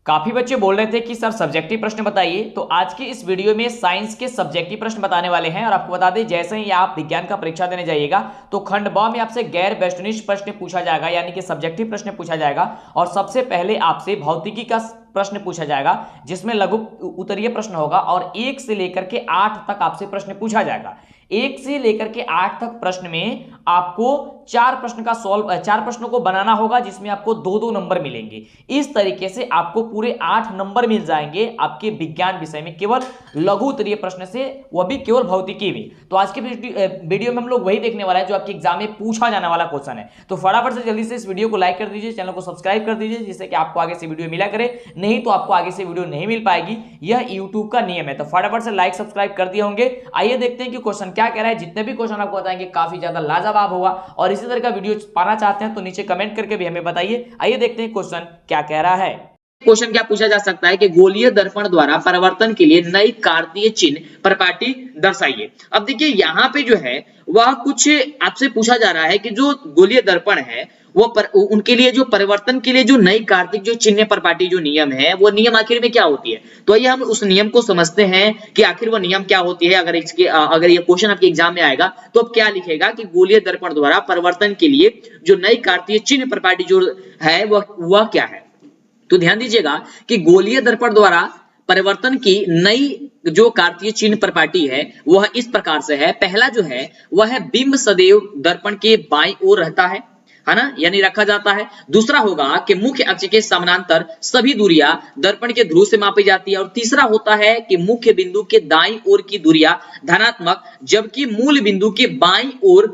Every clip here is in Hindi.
काफी बच्चे बोल रहे थे कि सर सब्जेक्टिव प्रश्न बताइए। तो आज की इस वीडियो में साइंस के सब्जेक्टिव प्रश्न बताने वाले हैं। और आपको बता दें, जैसे ही आप विज्ञान का परीक्षा देने जाइएगा तो खंड ब में आपसे गैर वस्तुनिष्ठ प्रश्न पूछा जाएगा, यानी कि सब्जेक्टिव प्रश्न पूछा जाएगा। और सबसे पहले आपसे भौतिकी का प्रश्न पूछा जाएगा, जिसमें लघु उत्तरीय प्रश्न होगा। और 1 से लेकर के 8 तक आपसे प्रश्न पूछा जाएगा। 1 से लेकर के 8 तक प्रश्न में आपको 4 प्रश्नों को बनाना होगा, जिसमें आपको 2-2 नंबर मिलेंगे। इस तरीके से आपको पूरे 8 नंबर मिल जाएंगे आपके विज्ञान विषय में, केवल लघु उत्तरीय प्रश्न से, वह भी केवल भौतिकी में। तो आज के वीडियो में हम लोग वही देखने वाला है जो आपके एग्जाम में पूछा जाने वाला क्वेश्चन है। तो फटाफट से जल्दी से इस वीडियो को लाइक कर दीजिए, चैनल को सब्सक्राइब कर दीजिए, जिससे कि आपको आगे से वीडियो मिला करे। नहीं तो आपको आगे से वीडियो नहीं मिल पाएगी, यह यूट्यूब का नियम है। तो फटाफट से लाइक सब्सक्राइब कर दिए होंगे। आइए देखते हैं कि क्वेश्चन क्या कह रहा है। जितने भी क्वेश्चन आपको बताएंगे काफी ज्यादा लाजवाब होगा। और इसी तरह का वीडियो पाना चाहते हैं तो नीचे कमेंट करके भी हमें बताइए। आइए देखते हैं क्वेश्चन क्या कह रहा है। क्वेश्चन क्या पूछा जा सकता है कि गोलीय दर्पण द्वारा परावर्तन के लिए नई कार्तीय चिन्ह परिपाटी दर्शाइए। अब देखिए यहाँ पे जो है वह कुछ आपसे पूछा जा रहा है कि जो गोलीय दर्पण है वो उनके लिए जो परिवर्तन के लिए जो नई कार्तिक जो चिन्ह परिपाटी जो नियम है, वो नियम आखिर में क्या होती है। तो आइए हम उस नियम को समझते हैं कि आखिर वो नियम क्या होती है। अगर ये क्वेश्चन आपके एग्जाम में आएगा तो अब क्या लिखेगा कि गोलीय दर्पण द्वारा परिवर्तन के लिए जो नई कार्तीय चिन्ह परिपाटी जो है वह क्या है। तो ध्यान दीजिएगा कि गोलीय दर्पण द्वारा परिवर्तन की नई जो कार्तीय चिन्ह परिपाटी है वह इस प्रकार से है। पहला जो है वह है बिंब सदैव दर्पण के बाईं ओर रहता है ना, यानी रखा जाता है। दूसरा होगा कि मुख्य अक्ष के समानांतर सभी दूरियां दर्पण के ध्रुव से मापी जाती है। और तीसरा होता है कि मुख्य बिंदु के दाईं ओर की दूरियां धनात्मक, जबकि मूल बिंदु के बाईं ओर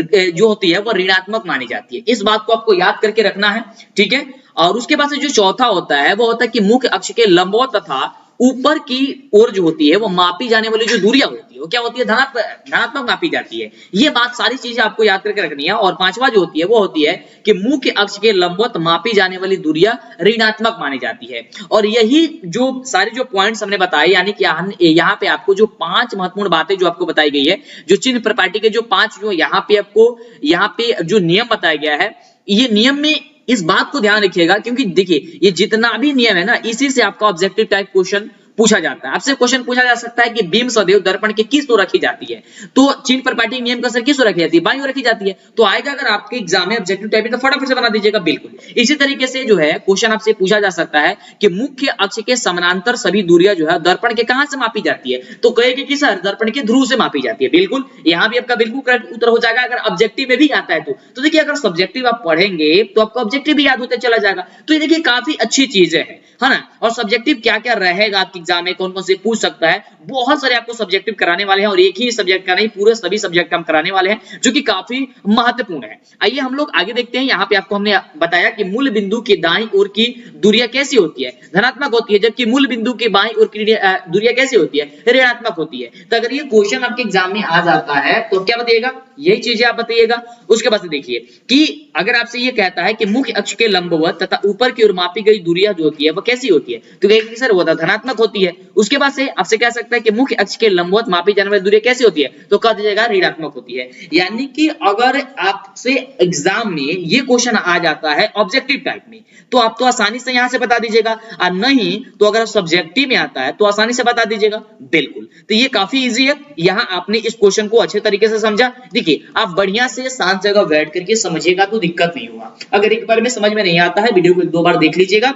जो होती है वह ऋणात्मक मानी जाती है। इस बात को आपको याद करके रखना है, ठीक है। और उसके बाद से जो चौथा होता है वो होता है कि मुख्य अक्ष के लंबवत तथा ऊपर की ओर जो होती है वो मापी जाने वाली जो दूरियां होती है वो क्या होती है, धनात्मक मापी जाती है। ये बात सारी चीजें आपको याद करके रखनी है। और पांचवा जो होती है वो होती है कि मुख्य अक्ष के लंबवत मापी जाने वाली दूरियां ऋणात्मक मानी जाती है। और यही जो सारे जो पॉइंट्स हमने बताए, यानी कि यहाँ पे आपको जो 5 महत्वपूर्ण बातें जो आपको बताई गई है, जो चिन्ह परिपाटी के जो 5 जो यहाँ पे जो नियम बताया गया है, ये नियम में इस बात को ध्यान रखिएगा, क्योंकि देखिए ये जितना भी नियम है ना, इसी से आपका ऑब्जेक्टिव टाइप क्वेश्चन पूछा जाता है। आपसे क्वेश्चन पूछा जा सकता है कि बिंब सदैव दर्पण के किस ओर रखी जाती है। तो चिन्ह परिपाटी नियम का सर किस ओर रखी जाती है, बाईं ओर रखी जाती है। तो आएगा अगर आपके एग्जाम में ऑब्जेक्टिव टाइप तो फटाफट से बना दीजिएगा। बिल्कुल इसी तरीके से जो है क्वेश्चन आपसे पूछा जा सकता है कि मुख्य अक्ष के समानांतर सभी दूरियां जो है दर्पण के कहां से मापी जाती है। तो कहेगी कि सर दर्पण के ध्रुव से मापी जाती है। बिल्कुल यहाँ भी आपका बिल्कुल करेक्ट उत्तर हो जाएगा अगर ऑब्जेक्टिव में भी आता है तो देखिए अगर सब्जेक्टिव आप पढ़ेंगे तो आपको ऑब्जेक्टिव भी याद होते चला जाएगा। तो ये देखिए काफी अच्छी चीजें है ना। और सब्जेक्टिव क्या क्या रहेगा आपके एग्जाम में, कौन कौन से पूछ सकता है, बहुत सारे आपको सब्जेक्टिव कराने वाले हैं। और एक ही सब्जेक्ट का नहीं, पूरे सभी सब्जेक्ट हम कराने वाले हैं, जो कि काफी महत्वपूर्ण है। आइए हम लोग आगे देखते हैं। यहाँ पे आपको हमने बताया कि मूल बिंदु के दाईं ओर की दूरियां कैसी होती है, धनात्मक होती है, जबकि मूल बिंदु के बाईं ओर की दूरियां कैसी होती है, ऋणात्मक होती है। तो अगर ये क्वेश्चन आपके एग्जाम में आ जाता है तो क्या बताइएगा, यही चीजें आप बताइएगा। उसके बाद देखिए कि अगर आपसे ये कहता है कि मुख्य अक्ष के लंबवत तथा ऊपर की ओर मापी गई दूरियां जो होती है वह कैसी होती है, तो कहेंगे सर वो धनात्मक होती है। उसके बाद से आपसे कह सकता है कि मुख्य अक्ष के लंबवत मापी जाने वाली दूरी कैसी होती है, तो कह दीजिएगा ऋणात्मक होती है। यानी कि अगर आपसे एग्जाम में ये क्वेश्चन आ जाता है ऑब्जेक्टिव टाइप में तो आप तो आसानी से यहां से बता दीजिएगा, और नहीं तो अगर सब्जेक्टिव में आता है तो आसानी से बता दीजिएगा। बिल्कुल, तो ये काफी इजी है। यहाँ आपने इस क्वेश्चन को अच्छे तरीके से समझा। देखिए आप बढ़िया से शांत जगह बैठ करके समझिएगा तो दिक्कत नहीं होगा। अगर एक बार में समझ में नहीं आता है, वीडियो को 1-2 बार देख लीजिएगा,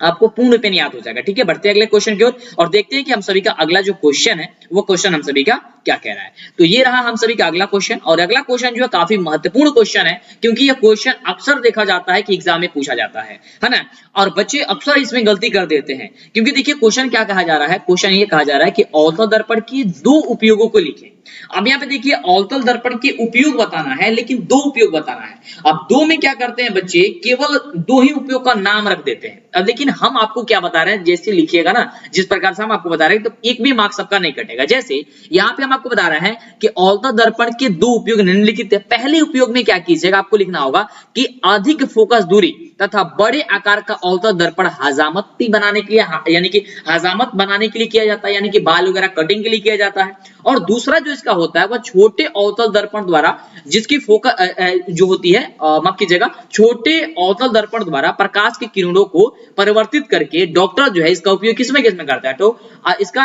आपको पूर्ण पे याद हो जाएगा। ठीक है, बढ़ते हैं अगले क्वेश्चन की ओर और देखते हैं कि हम सभी का अगला जो क्वेश्चन है वो क्वेश्चन हम सभी का क्या कह रहा है। तो ये रहा हम सभी का अगला क्वेश्चन। और अगला क्वेश्चन जो है काफी महत्वपूर्ण क्वेश्चन है, क्योंकि यह क्वेश्चन अक्सर देखा जाता है कि एग्जाम में पूछा जाता है ना। और बच्चे अक्सर इसमें गलती कर देते हैं, क्योंकि देखिए क्वेश्चन क्या कहा जा रहा है, क्वेश्चन ये कहा जा रहा है कि अवतल दर्पण की 2 उपयोगों को लिखें। अब यहाँ पे देखिए अवतल दर्पण के उपयोग बताना है, लेकिन 2 उपयोग बताना है। अब 2 में क्या करते हैं बच्चे, केवल 2 ही उपयोग का नाम रख देते हैं। अब लेकिन हम आपको क्या बता रहे हैं, जैसे लिखिएगा ना जिस प्रकार से हम आपको बता रहे हैं, तो एक भी मार्क्स सबका नहीं कटेगा। जैसे यहाँ पे हम आपको बता रहे हैं कि अवतल दर्पण के दो उपयोग निम्नलिखित है। पहले उपयोग में क्या कीजिएगा, आपको लिखना होगा कि अधिक फोकस दूरी तथा बड़े आकार का अवतल दर्पण हजामती बनाने के लिए, यानी कि हजामत बनाने के लिए किया जाता है, यानी कि बाल वगैरह कटिंग के लिए किया जाता है। और दूसरा जो इसका होता है वह छोटे अवतल दर्पण द्वारा जिसकी फोकस जो होती है, माफ कीजिएगा, छोटे अवतल दर्पण द्वारा प्रकाश की किरणों को परिवर्तित करके डॉक्टर जो है इसका उपयोग किसमें किसमें करता है, तो इसका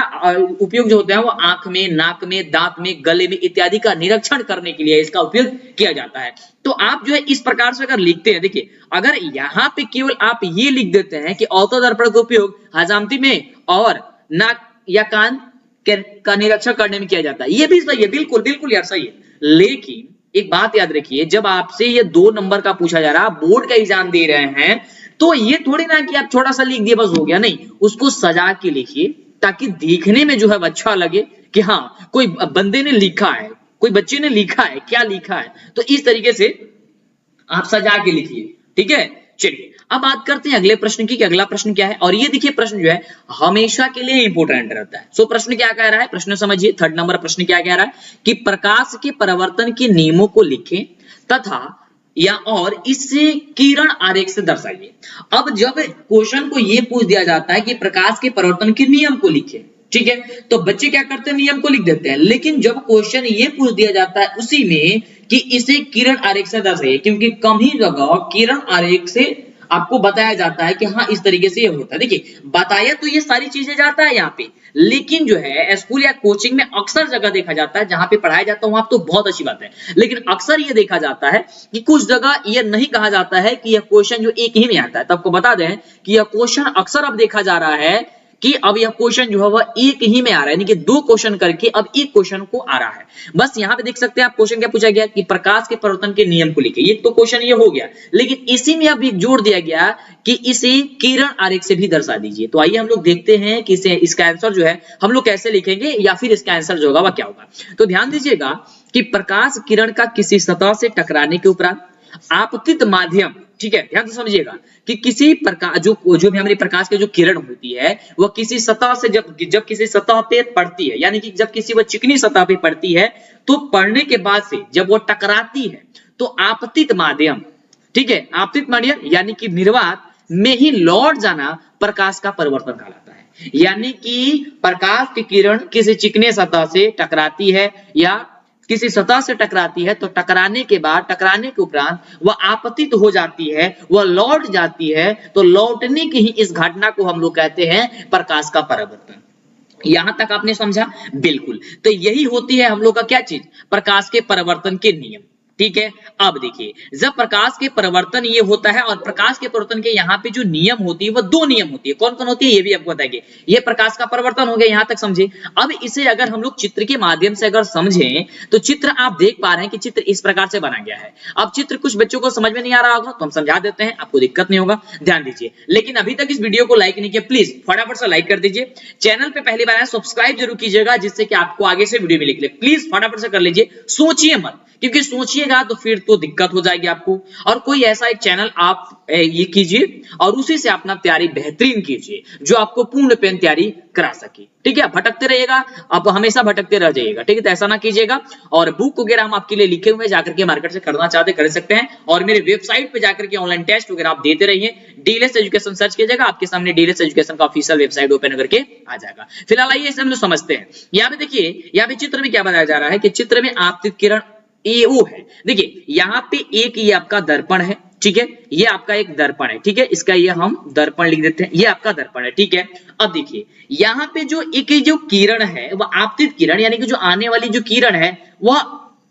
उपयोग जो होता है वो आंख में, नाक में, दांत में, गले में इत्यादि का निरीक्षण करने के लिए इसका उपयोग किया जाता है। तो आप जो है इस प्रकार से अगर लिखते हैं, देखिए अगर यहाँ पे केवल आप ये लिख देते हैं कि अवतल दर्पण का उपयोग हजामती में और नाक या कान का निरीक्षण करने में किया जाता है, ये भी सही है, बिल्कुल बिल्कुल यार सही है। लेकिन एक बात याद रखिए, जब आपसे ये 2 नंबर का पूछा जा रहा है, बोर्ड का एग्जाम दे रहे हैं, तो ये थोड़ी ना कि आप थोड़ा सा लिख दिए बस हो गया, नहीं, उसको सजा के लिखिए ताकि देखने में जो है अच्छा लगे कि हाँ कोई बंदे ने लिखा है, कोई बच्चे ने लिखा है, क्या लिखा है, तो इस तरीके से आप सजा के लिखिए, ठीक है। चलिए अब बात करते हैं अगले प्रश्न की कि अगला प्रश्न क्या है। और ये देखिए प्रश्न जो है हमेशा के लिए इंपोर्टेंट रहता है। सो प्रश्न क्या कह रहा है, प्रश्न समझिए, 3rd नंबर प्रश्न क्या कह रहा है कि प्रकाश के परावर्तन के नियमों को लिखें तथा या और इससे किरण आरेख से दर्शाइए। अब जब क्वेश्चन को ये पूछ दिया जाता है कि प्रकाश के परावर्तन के नियम को लिखें, ठीक है, तो बच्चे क्या करते हैं, नियम को लिख देते हैं। लेकिन जब क्वेश्चन ये पूछ दिया जाता है उसी में कि इसे किरण आरेख से दर्शाइए, क्योंकि कम ही जगह किरण आरेख से आपको बताया जाता है कि हाँ इस तरीके से ये होता है। देखिए बताया तो ये सारी चीजें जाता है यहाँ पे, लेकिन जो है स्कूल या कोचिंग में अक्सर जगह देखा जाता है जहां पे पढ़ाया जाता है वहां तो बहुत अच्छी बात है, लेकिन अक्सर ये देखा जाता है कि कुछ जगह ये नहीं कहा जाता है कि यह क्वेश्चन जो एक ही में आता है। तो आपको बता दें कि यह क्वेश्चन अक्सर अब देखा जा रहा है कि अब यह क्वेश्चन जो है वह एक ही में आ रहा है, यानी कि 2 क्वेश्चन करके अब एक क्वेश्चन को आ रहा है। बस यहाँ पे देख सकते हैं आप क्वेश्चन क्या पूछा गया कि प्रकाश के परावर्तन के नियम को लिखे, ये तो क्वेश्चन ये हो गया, लेकिन इसी में अब एक जोड़ दिया गया कि इसे किरण आरेख से भी दर्शा दीजिए। तो आइए हम लोग देखते हैं कि इसे इसका आंसर जो है हम लोग कैसे लिखेंगे या फिर इसका आंसर जो होगा वह क्या होगा। तो ध्यान दीजिएगा कि प्रकाश किरण का किसी सतह से टकराने के उपरांत आपतित माध्यम, ठीक है, ध्यान से समझिएगा कि किसी प्रकार जो भी हमारी प्रकाश की जो किरण होती है वह किसी सतह से जब किसी सतह पे पड़ती है, यानी कि जब किसी वह चिकनी सतह पे पड़ती है तो पड़ने के बाद से जब वो टकराती है तो आपतित माध्यम, ठीक है, आपतित माध्यम यानी कि निर्वात में ही लौट जाना प्रकाश का परिवर्तन कहलाता है। यानी कि प्रकाश की किरण किसी चिकने सतह से टकराती है या किसी सतह से टकराती है, तो टकराने के बाद, टकराने के उपरांत वह आपतित हो जाती है, वह लौट जाती है, तो लौटने की ही इस घटना को हम लोग कहते हैं प्रकाश का परावर्तन। यहां तक आपने समझा? बिल्कुल। तो यही होती है हम लोग का क्या चीज, प्रकाश के परावर्तन के नियम, ठीक है। अब देखिए जब प्रकाश के परिवर्तन ये होता है और प्रकाश के परिवर्तन के यहाँ पे जो नियम होती है वो 2 नियम होती है, कौन कौन होती है ये भी आपको बताएंगे। ये प्रकाश का परिवर्तन हो गया, यहाँ तक समझे। अब इसे अगर हम लोग चित्र के माध्यम से अगर समझें तो चित्र आप देख पा रहे हैं कि चित्र इस प्रकार से बना गया है। अब चित्र कुछ बच्चों को समझ में नहीं आ रहा होगा तो हम समझा देते हैं, आपको दिक्कत नहीं होगा, ध्यान दीजिए। लेकिन अभी तक इस वीडियो को लाइक नहीं किया, प्लीज फटाफट से लाइक कर दीजिए। चैनल पे पहली बार आए सब्सक्राइब जरूर कीजिएगा, जिससे कि आपको आगे से वीडियो मिले। प्लीज फटाफट से कर लीजिए, सोचिए मत, क्योंकि सोचिएगा तो फिर तो दिक्कत हो जाएगी आपको। और कोई ऐसा एक चैनल आप ये कीजिए और उसी से अपना तैयारी बेहतरीन कीजिए जो आपको पूर्ण पेन तैयारी करा सके, ठीक है। भटकते रहिएगा, आप हमेशा भटकते रह जाइएगा, ठीक है, तो ऐसा ना कीजिएगा। और बुक वगैरह हम आपके लिए लिखे हुए जाकर के मार्केट से करना चाहते कर सकते हैं, और मेरे वेबसाइट पे जाकर के ऑनलाइन टेस्ट वगैरह आप देते रहिए। डीएलएस एजुकेशन सर्च कीजिएगा, आपके सामने डीएलएस एजुकेशन का ऑफिशियल वेबसाइट ओपन करके आ जाएगा। फिलहाल आइए इसे हम लोग समझते हैं। यहाँ पे देखिए, यहाँ पे चित्र में क्या बताया जा रहा है कि चित्र में आपतित किरण AO है। देखिए यहाँ पे एक ये आपका दर्पण है, ठीक है, ये आपका एक दर्पण है, ठीक है, इसका ये हम दर्पण लिख देते हैं, ये आपका दर्पण है, ठीक है। अब देखिए यहाँ पे जो एक जो किरण है वह आपतित किरण, यानी कि जो आने वाली जो किरण है वह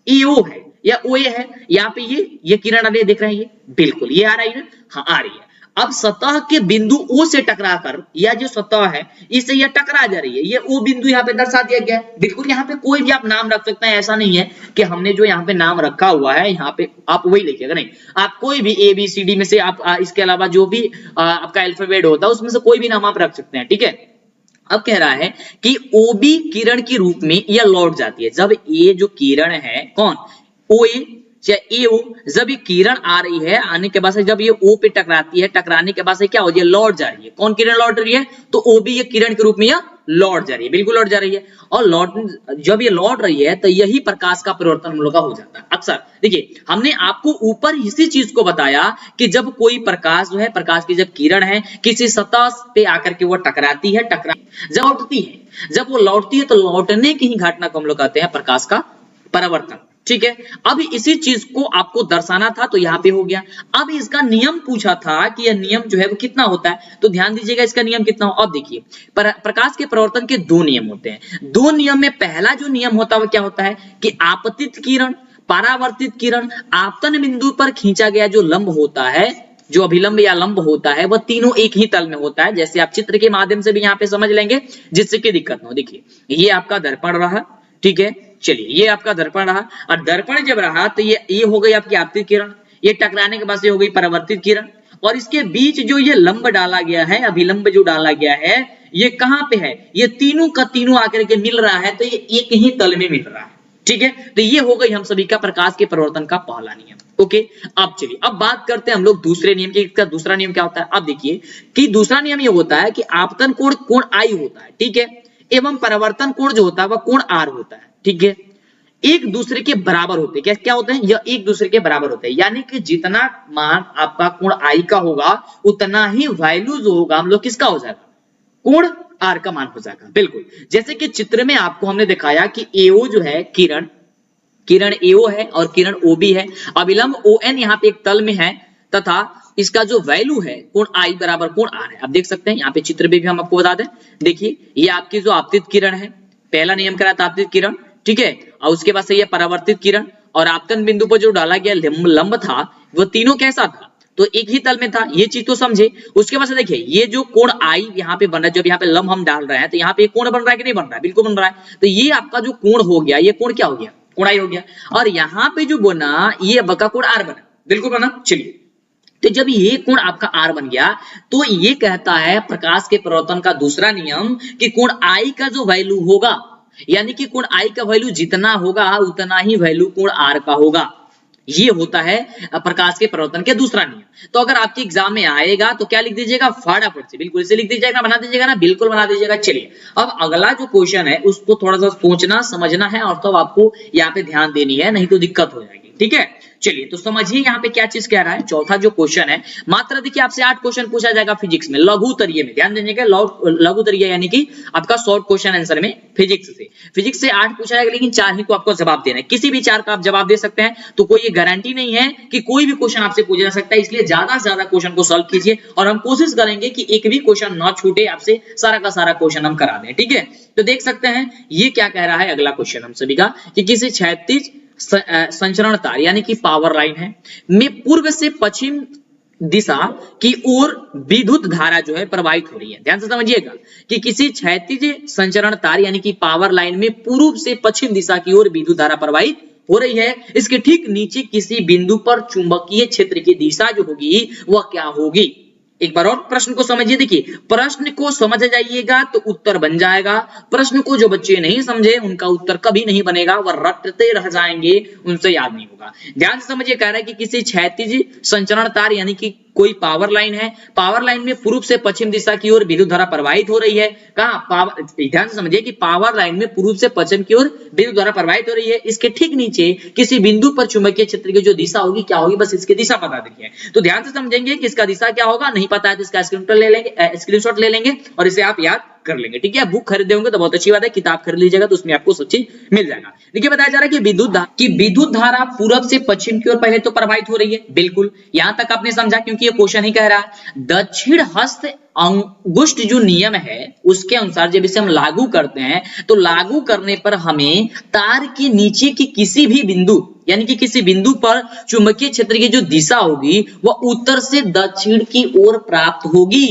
AO है या OA है। यहाँ पे ये किरण अभी देख रहे हैं, ये बिल्कुल ये आ रही है, हाँ आ रही है। अब सतह के बिंदु O से टकराकर यह जो सतह है इससे यह टकरा जा रही है, ये O बिंदु यहाँ पे दर्शा दिया गया है। बिल्कुल यहाँ पे कोई भी आप नाम रख सकते हैं, ऐसा नहीं है कि हमने जो यहाँ पे नाम रखा हुआ है यहाँ पे आप वही लिखिएगा, नहीं, आप कोई भी ABCD में से आप इसके अलावा जो भी आपका अल्फाबेट होता है उसमें से कोई भी नाम आप रख सकते हैं, ठीक है। अब कह रहा है कि OB किरण के रूप में यह लौट जाती है जब ये जो किरण है कौन OA, चाहे ए हो, जब ये किरण आ रही है, आने के बाद से जब ये ओ पे टकराती है, टकराने के बाद से क्या हो रही है, लौट जा रही है। कौन किरण लौट रही है, तो ओ भी ये किरण के रूप में यह लौट जा रही है, बिल्कुल लौट जा रही है। और जब ये लौट रही है तो यही प्रकाश का परिवर्तन हम लोग का हो जाता है अक्सर। देखिए हमने आपको ऊपर इसी चीज को बताया कि जब कोई प्रकाश जो है, प्रकाश की जब किरण है किसी सतह पे आकर के वो टकराती है, जब लौटती है, जब वो लौटती है तो लौटने की ही घटना को हम लोग कहते हैं प्रकाश का परावर्तन। ठीक है, अब इसी चीज को आपको दर्शाना था तो यहाँ पे हो गया। अब इसका नियम पूछा था कि यह नियम जो है वो कितना होता है, तो ध्यान दीजिएगा इसका नियम कितना हो। अब देखिए प्रकाश के परिवर्तन के दो नियम होते हैं। दो नियम में पहला जो नियम होता है वो क्या होता है कि आपतित किरण, परावर्तित किरण, आपतन बिंदु पर खींचा गया जो लंब होता है, जो अभिलंब या लंब होता है, वह तीनों एक ही तल में होता है। जैसे आप चित्र के माध्यम से भी यहाँ पे समझ लेंगे जिससे कि दिक्कत न हो। देखिए ये आपका दर्पण रहा, ठीक है, चलिए ये आपका दर्पण रहा, और दर्पण जब रहा तो ये हो गई आपकी आपतित किरण, ये टकराने के बाद से हो गई परावर्तित किरण, और इसके बीच जो ये लंब डाला गया है, अभिलंब जो डाला गया है, ये कहां पे है, ये तीनों का तीनों आकर के मिल रहा है, तो ये एक ही तल में मिल रहा है। ठीक है, तो ये हो गई हम सभी का प्रकाश के परिवर्तन का पहला नियम। ओके, अब चलिए अब बात करते हैं हम लोग दूसरे नियम की। इसका दूसरा नियम क्या होता है, अब देखिए कि दूसरा नियम ये होता है कि आपतन कोण कोण आई होता है, ठीक है, एवं परावर्तन कोण जो होता है वह कोण आर होता है। ठीक है, एक दूसरे के बराबर होते हैं। क्या होते हैं, यह एक दूसरे के बराबर होते हैं, यानी कि जितना मान आपका कोण आई का होगा उतना ही वैल्यू जो होगा हम लोग किसका हो जाएगा, कोण आर का मान हो जाएगा। बिल्कुल जैसे कि चित्र में आपको हमने दिखाया कि एओ जो है किरण एओ है और किरण ओ बी है, अभिलंब ओ एन यहाँ पे एक तल में है, तथा इसका जो वैल्यू है कोण आई बराबर कोण आर है। आप देख सकते हैं यहाँ पे चित्र में भी हम आपको बता दें, देखिए ये आपकी जो आपतित किरण है, पहला नियम करा था आपतित किरण, ठीक है, और उसके बाद से ये परावर्तित किरण, और आपतन बिंदु पर जो डाला गया लंब था वो तीनों कैसा था, तो एक ही तल में था, ये चीज तो समझे। उसके बाद से देखिए ये जो कोण आई यहाँ पे बन रहा है, जब यहाँ पे लंब हम डाल रहे हैं तो यहाँ पे कोण बन रहा है कि नहीं बन रहा है, बिल्कुल बन रहा है। तो ये आपका जो कोण हो गया, ये कोण क्या हो गया, कोण आई हो गया, और यहाँ पे जो बना ये बका कोण आर बना, बिल्कुल बना। चलिए तो जब ये कोण आपका आर बन गया तो ये कहता है प्रकाश के परिवर्तन का दूसरा नियम कि कोण आई का जो वैल्यू होगा, यानी कि कोण आई का वैल्यू जितना होगा उतना ही वैल्यू कोण आर का होगा। ये होता है प्रकाश के परिवर्तन के दूसरा नियम। तो अगर आपके एग्जाम में आएगा तो क्या लिख दीजिएगा, फटाफट से बिल्कुल इसे लिख दीजिएगा, बना दीजिएगा ना, बिल्कुल बना दीजिएगा। चलिए अब अगला जो क्वेश्चन है उसको थोड़ा सा सोचना समझना है और तो आपको यहाँ पे ध्यान देनी है, नहीं तो दिक्कत हो जाएगी। ठीक है, चलिए तो समझिए यहाँ पे क्या चीज कह रहा है। चौथा जो क्वेश्चन है, मात्र देखिए आपसे 8 क्वेश्चन पूछा जाएगा फिजिक्स में, लघु तरीये में, ध्यान दीजिएगा, लघु तरीये यानी कि आपका शॉर्ट क्वेश्चन आंसर में फिजिक्स से 8 पूछा जाएगा, लेकिन 4 ही को आपको जवाब देना है। किसी भी 4 का आप जवाब दे सकते हैं, तो कोई ये गारंटी नहीं है कि कोई भी क्वेश्चन आपसे पूछा जा सकता है, इसलिए ज्यादा से ज्यादा क्वेश्चन को सॉल्व कीजिए और हम कोशिश करेंगे कि एक भी क्वेश्चन ना छूटे, आपसे सारा का सारा क्वेश्चन हम करा दें। ठीक है, तो देख सकते हैं ये क्या कह रहा है अगला क्वेश्चन हम सभी का, कि किसी क्षैतिज संचरण तार यानी कि पावर लाइन है में पूर्व से पश्चिम दिशा की ओर विद्युत धारा जो है प्रवाहित हो रही है। ध्यान से समझिएगा कि किसी क्षैतिज संचरण तार यानी कि पावर लाइन में पूर्व से पश्चिम दिशा की ओर विद्युत धारा प्रवाहित हो रही है, इसके ठीक नीचे किसी बिंदु पर चुंबकीय क्षेत्र की दिशा जो होगी वह क्या होगी। एक बार और प्रश्न को समझिए, देखिए प्रश्न को समझ जाइएगा तो उत्तर बन जाएगा, प्रश्न को जो बच्चे नहीं समझे उनका उत्तर कभी नहीं बनेगा, वह रटते रह जाएंगे, उनसे याद नहीं होगा। ध्यान से समझिए, कह रहा है कि किसी क्षैतिज संचरण तार यानी कि कोई पावर लाइन है, पावर लाइन में पूर्व से पश्चिम दिशा की ओर विद्युत धारा प्रवाहित हो रही है। पावर, ध्यान से समझिए कि पावर लाइन में पूर्व से पश्चिम की ओर विद्युत धारा प्रवाहित हो रही है, इसके ठीक नीचे किसी बिंदु पर चुंबकीय क्षेत्र की जो दिशा होगी क्या होगी, बस इसकी दिशा बता दीजिए। तो ध्यान से समझेंगे कि इसका दिशा क्या होगा, नहीं पता है तो इसका स्क्रीनशॉट ले लेंगे और इसे आप याद कर लेंगे। ठीक है, बुक खरीदे होंगे तो बहुत अच्छी बात है, किताब खरीद लीजिएगा तो उसमें आपको सब चीज मिल जाएगा। देखिए बताया जा रहा है कि विद्युत धारा पूरब से पश्चिम की ओर पहले तो प्रवाहित हो रही है, बिल्कुल यहां तक आपने समझा, क्योंकि ये क्वेश्चन ही कह रहा है। दक्षिण हस्त अंगुष्ठ जो नियम है उसके अनुसार जब इसे हम लागू करते हैं तो लागू करने पर हमें तार के नीचे की किसी भी बिंदु यानी कि किसी बिंदु पर चुंबकीय क्षेत्र की जो दिशा होगी वह उत्तर से दक्षिण की ओर प्राप्त होगी।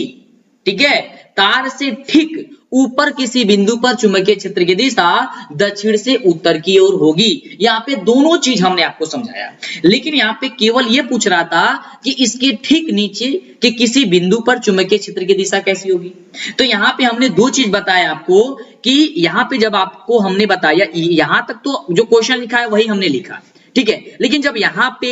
ठीक है, तार से ठीक ऊपर किसी बिंदु पर चुंबकीय क्षेत्र की दिशा दक्षिण से उत्तर की ओर होगी। यहाँ पे दोनों चीज हमने आपको समझाया, लेकिन यहाँ पे केवल ये पूछ रहा था कि इसके ठीक नीचे के किसी बिंदु पर चुंबकीय क्षेत्र की दिशा कैसी होगी। तो यहाँ पे हमने 2 चीज बताया आपको कि यहाँ पे जब आपको हमने बताया, यहाँ तक तो जो क्वेश्चन लिखा है वही हमने लिखा, ठीक है। लेकिन जब यहाँ पे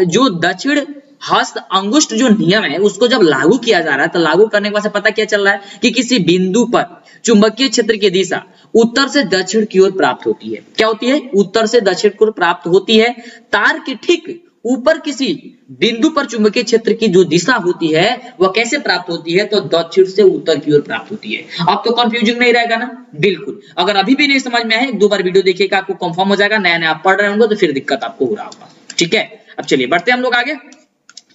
जो दक्षिण हस्त अंगुष्ठ जो नियम है उसको जब लागू किया जा रहा है, तो लागू करने के बाद पता क्या चल रहा है कि किसी बिंदु पर चुंबकीय क्षेत्र की दिशा उत्तर से दक्षिण की ओर प्राप्त होती है। क्या होती है? उत्तर से दक्षिण की ओर प्राप्त होती है। तार के ठीक ऊपर किसी बिंदु पर चुंबकीय क्षेत्र की जो दिशा होती है वह कैसे प्राप्त होती है? तो दक्षिण से उत्तर की ओर प्राप्त होती है। अब तो कंफ्यूजिंग नहीं रहेगा ना? बिल्कुल। अगर अभी भी नहीं समझ में आए, एक दो बार वीडियो देखिएगा, आपको कंफर्म हो जाएगा। नया नया आप पढ़ रहे होंगे तो फिर दिक्कत आपको हो रहा होगा। ठीक है, अब चलिए बढ़ते हैं हम लोग आगे।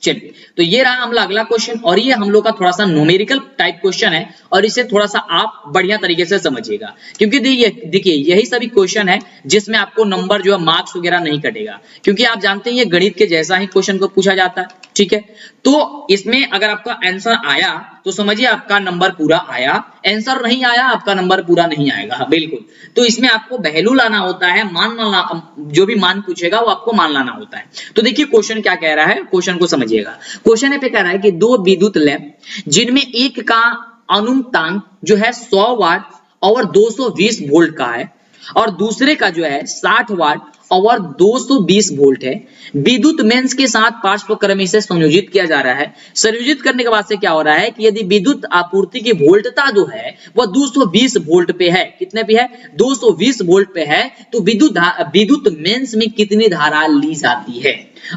चलिए, तो ये रहा हम लोग अगला क्वेश्चन, और ये हम लोग का थोड़ा सा न्यूमेरिकल टाइप क्वेश्चन है, और इसे थोड़ा सा आप बढ़िया तरीके से समझिएगा, क्योंकि देखिए यही सभी क्वेश्चन है जिसमें आपको नंबर जो है मार्क्स वगैरह नहीं कटेगा, क्योंकि आप जानते हैं ये गणित के जैसा ही क्वेश्चन को पूछा जाता है। ठीक है, तो इसमें अगर आपका आंसर आया तो समझिए आपका नंबर पूरा आया, आंसर नहीं आया आपका नंबर पूरा नहीं आएगा। बिल्कुल, तो इसमें आपको वैल्यू लाना होता है, मान लाना, जो भी मान पूछेगा वो आपको मान लाना होता है। तो देखिए क्वेश्चन क्या कह रहा है, क्वेश्चन को समझिएगा। क्वेश्चन पे कह रहा है कि दो विद्युत लैंप जिनमें एक का अनुमतांक जो है 100 वाट और 220 वोल्ट का है, और दूसरे का जो है 60 वाट और 220 वोल्ट है, विद्युत मेंस के साथ पार्श्व क्रम से संयोजित किया जा रहा है। संयोजित करने के बाद से क्या हो रहा है कि यदि विद्युत आपूर्ति की वोल्टता जो है वह 220 वोल्ट पे है, कितने पे है? 220 वोल्ट पे है, तो विद्युत मेंस में कितनी धारा ली जाती है?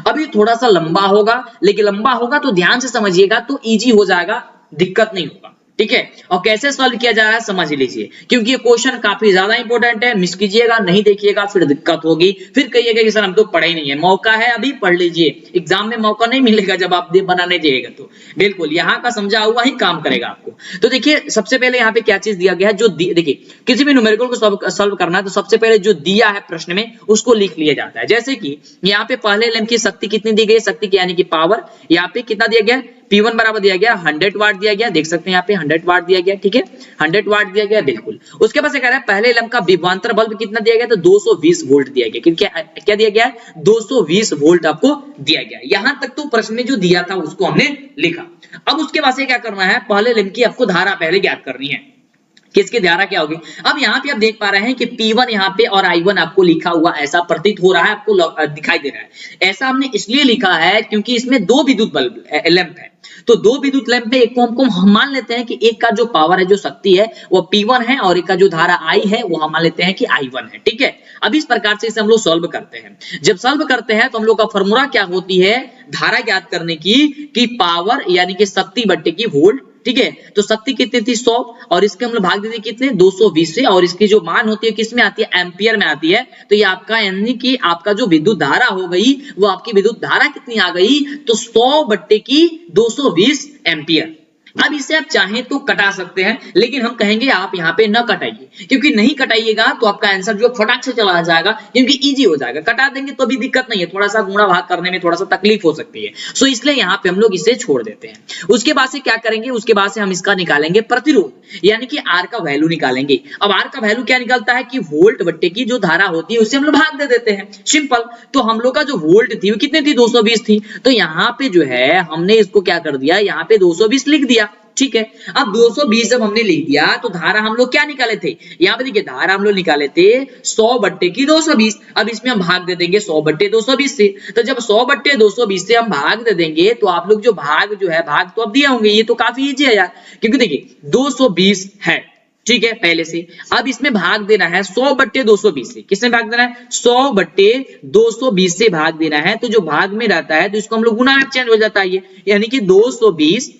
अब ये थोड़ा सा लंबा होगा, लेकिन लंबा होगा तो ध्यान से समझिएगा तो इजी हो जाएगा, दिक्कत नहीं होगा। ठीक है, और कैसे सॉल्व किया जा रहा है समझ लीजिए, क्योंकि ये क्वेश्चन काफी ज्यादा इंपॉर्टेंट है। मिस कीजिएगा, नहीं देखिएगा फिर दिक्कत होगी, फिर कहिएगा कि सर हम तो पढ़े ही नहीं है। मौका है अभी, पढ़ लीजिए, एग्जाम में मौका नहीं मिलेगा जब आप बनाने जाइएगा। तो बिल्कुल यहाँ का समझा हुआ ही काम करेगा आपको। तो देखिए सबसे पहले यहाँ पे क्या चीज दिया गया है, जो देखिए किसी भी न्यूमेरिकल को सॉल्व करना है तो सबसे पहले जो दिया है प्रश्न में उसको लिख लिया जाता है। जैसे कि यहाँ पे पहले लैंप की शक्ति कितनी दी गई, शक्ति की यानी कि पावर, यहाँ पे कितना दिया गया, P1 बराबर दिया गया 100 वाट दिया गया, देख सकते हैं यहाँ पे 100 वाट दिया गया। ठीक है, 100 वाट दिया गया, बिल्कुल। उसके बाद से कह रहा है पहले लैंप का विभवांतर बल्ब कितना दिया गया, तो 220 वोल्ट दिया गया। क्या दिया गया है? 220 वोल्ट आपको दिया गया। यहां तक तो प्रश्न में जो दिया था उसको हमने लिखा। अब उसके बाद से क्या करना है, पहले लैंप की आपको धारा पहले ज्ञात करनी है। किसकी धारा क्या होगी? अब यहाँ पे आप देख पा रहे हैं कि P1 यहाँ पे और I1 आपको लिखा हुआ ऐसा प्रतीत हो रहा है, आपको दिखाई दे रहा है। ऐसा हमने इसलिए लिखा है क्योंकि इसमें दो विद्युत बल्ब लैंप है, तो दो विद्युत लैंप में एक को हम मान लेते हैं कि एक का जो पावर है, जो शक्ति है वो P1 है, और एक का जो धारा I है वो हम मान लेते हैं कि I1 है। ठीक है, अब इस प्रकार से इसे हम लोग सॉल्व करते हैं। जब सॉल्व करते हैं तो हम लोग का फॉर्मूला क्या होती है धारा ज्ञात करने की, कि पावर यानी कि शक्ति बट्टे की वोल्ट। ठीक है, तो शक्ति कितनी थी 100, और इसके हम लोग भाग देते कितने 220 से, और इसकी जो मान होती है किस में आती है, एम्पियर में आती है। तो ये आपका यानी कि आपका जो विद्युत धारा हो गई वो आपकी विद्युत धारा कितनी आ गई, तो 100 बट्टे की 220 एम्पियर। अब इसे आप चाहें तो कटा सकते हैं, लेकिन हम कहेंगे आप यहाँ पे न कटाइए, क्योंकि नहीं कटाइएगा तो आपका आंसर जो फटाक से चला जाएगा, क्योंकि इजी हो जाएगा। कटा देंगे तो भी दिक्कत नहीं है, थोड़ा सा गुणा भाग करने में थोड़ा सा तकलीफ हो सकती है, सो इसलिए यहाँ पे हम लोग इसे छोड़ देते हैं। उसके बाद से क्या करेंगे, उसके बाद से हम इसका निकालेंगे प्रतिरोध, यानी कि आर का वैल्यू निकालेंगे। अब आर का वैल्यू क्या निकलता है कि वोल्ट बट्टे की जो धारा होती है उसे हम लोग भाग दे देते हैं, सिंपल। तो हम लोग का जो वोल्ट थी वो कितनी थी, 220 थी, तो यहाँ पे जो है हमने इसको क्या कर दिया, यहाँ पे 220 लिख दिया। ठीक है, अब 220 जब हमने लिख दिया तो धारा हम लोग क्या निकाले थे, यहाँ पे देखिए धारा हम लोग निकाले थे 100 बट्टे की 220। अब इसमें हम भाग दे देंगे 100 बट्टे 220 से, तो जब 100 बट्टे 220 से हम भाग दे देंगे तो आप लोग जो भाग जो है भाग तो अब दिए होंगे, ये तो काफी इजी है यार, क्योंकि देखिए 220 है। ठीक है, पहले से अब इसमें भाग देना है 100 बट्टे 220 से, किसमें भाग देना है 100 बट्टे 220 से भाग देना है। तो जो भाग में रहता है तो इसको हम लोग गुना में चेंज हो जाता है, यानी कि 220।